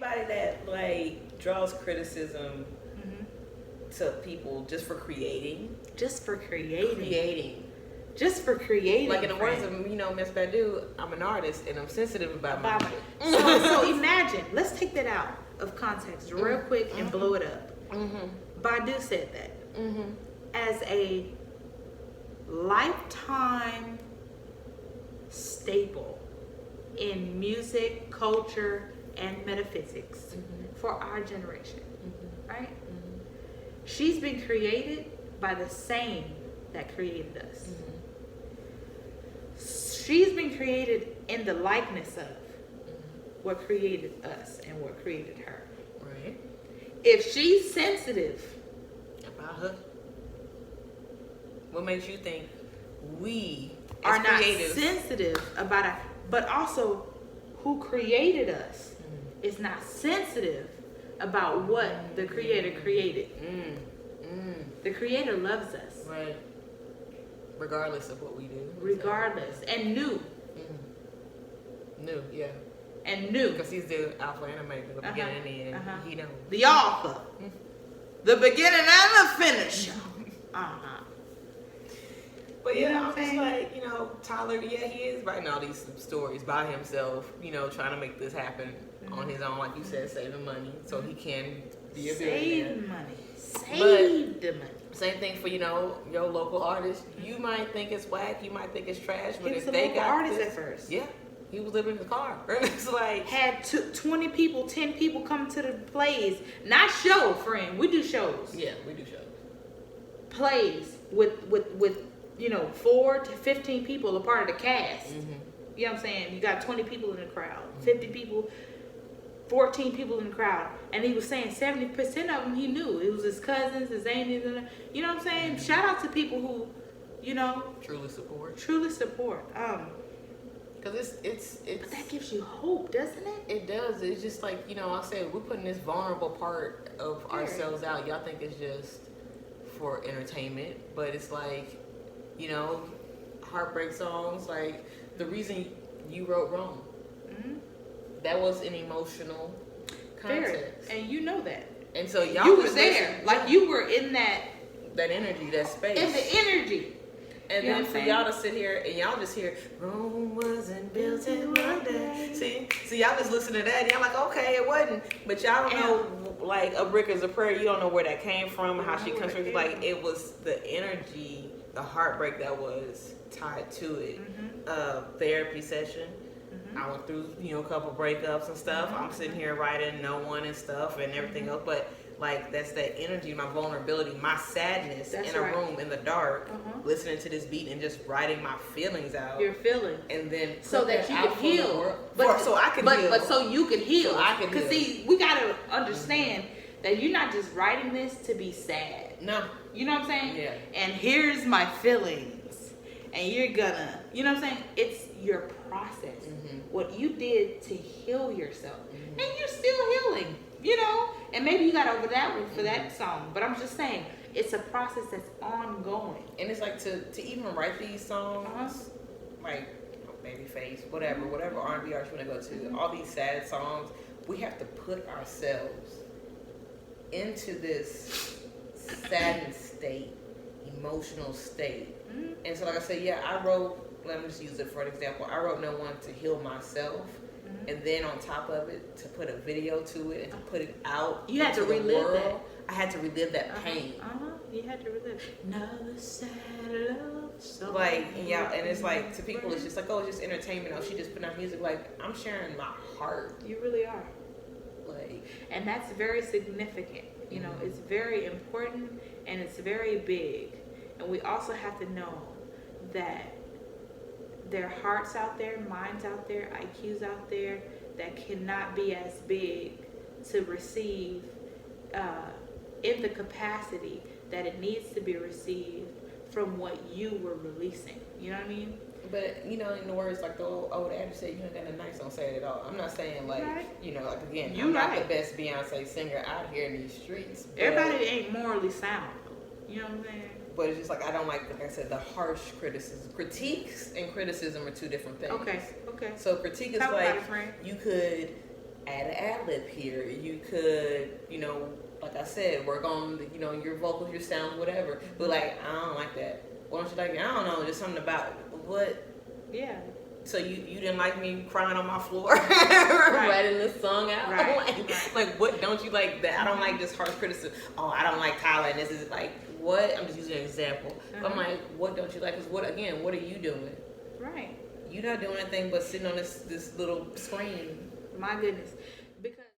anybody that like draws criticism to people just for creating. Just for creating. Creating. Just for creating. Like in the words of, Miss Badu, I'm an artist and I'm sensitive about my So imagine, let's take that out of context real quick and blow it up. Badu said that. As a lifetime staple in music, culture, and metaphysics for our generation, right? She's been created by the same that created us. She's been created in the likeness of what created us and what created her. Right. If she's sensitive about her, what makes you think we are not creatives sensitive about it, but also who created us is not sensitive about what the Creator created. The Creator loves us. Right. Regardless of what we do. Regardless. And knew. Knew, yeah. And knew. Because he's the Alpha and Omega, the beginning and the end. He knows. The author. The beginning and the finisher. But yeah, I'm just like, Tyler, yeah, he is writing all these stories by himself, trying to make this happen on his own, like you said, saving money so he can be a billionaire. Save the money. Same thing for, your local artist. You might think it's whack, you might think it's trash, but if he was they got artist this, at first. Yeah, he was living in the car. It's like had 20 people, 10 people come to the plays. Not show, friend. We do shows. Yeah, we do shows. Plays with 4 to 15 people a part of the cast. You know what I'm saying? You got 20 people in the crowd, 50 people, 14 people in the crowd. And he was saying 70% of them he knew. It was his cousins, his aunties, you know what I'm saying? Shout out to people who, truly support. Because it's but that gives you hope, doesn't it? It does. It's just like, I said, we're putting this vulnerable part of ourselves out. Y'all think it's just for entertainment, but it's like, heartbreak songs, like the reason you wrote Wrong. That was an emotional context. And you know that. And so y'all you were there. Like you were in that energy, that space. In the energy. And then for y'all to sit here and y'all just hear Rome wasn't built in one day. See, y'all just listen to that and y'all like, okay, it wasn't. But y'all don't know, like, a brick is a prayer. You don't know where that came from and how she comes from. Like, it was the energy, the heartbreak that was tied to it. Therapy session. I went through, a couple breakups and stuff. I'm sitting here writing No One and stuff and everything else. But, like, that's that energy, my vulnerability, my sadness in a room in the dark, listening to this beat and just writing my feelings out. Your feelings. And then so that you can heal. So I can heal. But so you can heal. So I can heal. Because, see, we got to understand that you're not just writing this to be sad. No. You know what I'm saying? Yeah. And here's my feelings. And you're gonna, you know what I'm saying? It's your process. What you did to heal yourself. And you're still healing, And maybe you got over that one for that song. But I'm just saying, it's a process that's ongoing. And it's like to even write these songs, like Babyface, whatever R&B artist you want to go to, all these sad songs, we have to put ourselves into this saddened state, emotional state. And so like I said, I wrote, let me just use it for an example. I wrote No One to heal myself. And then on top of it, to put a video to it and to put it out. You had to relive that. I had to relive that pain. You had to relive. Another sad love song. Like, and it's like, to people, it's just like, oh, it's just entertainment. Oh, she just put out music. Like, I'm sharing my heart. You really are. Like, and that's very significant. It's very important and it's very big. And we also have to know that there are hearts out there, minds out there, IQs out there that cannot be as big to receive in the capacity that it needs to be received from what you were releasing. You know what I mean? But, in the words like the old adage said, you ain't got the nights, don't say it at all. I'm not saying like, like again, I'm not the best Beyonce singer out here in these streets. Everybody ain't morally sound. You know what I'm saying? But it's just like, I don't like I said, the harsh criticism. Critiques and criticism are two different things. Okay. So critique is Talk like, about it, you could add an ad lib here. You could, you know, like I said, work on, you know, your vocals, your sound, whatever. But like, I don't like that. Why don't you like it? I don't know. There's something about it. What? Yeah. So you didn't like me crying on my floor, writing this song out? Right. Like, what don't you like that? I don't like this harsh criticism. Oh, I don't like Tyler, and this is like, what? I'm just using an example. But I'm like, what don't you like? Because what are you doing? Right. You're not doing anything but sitting on this little screen. My goodness. Because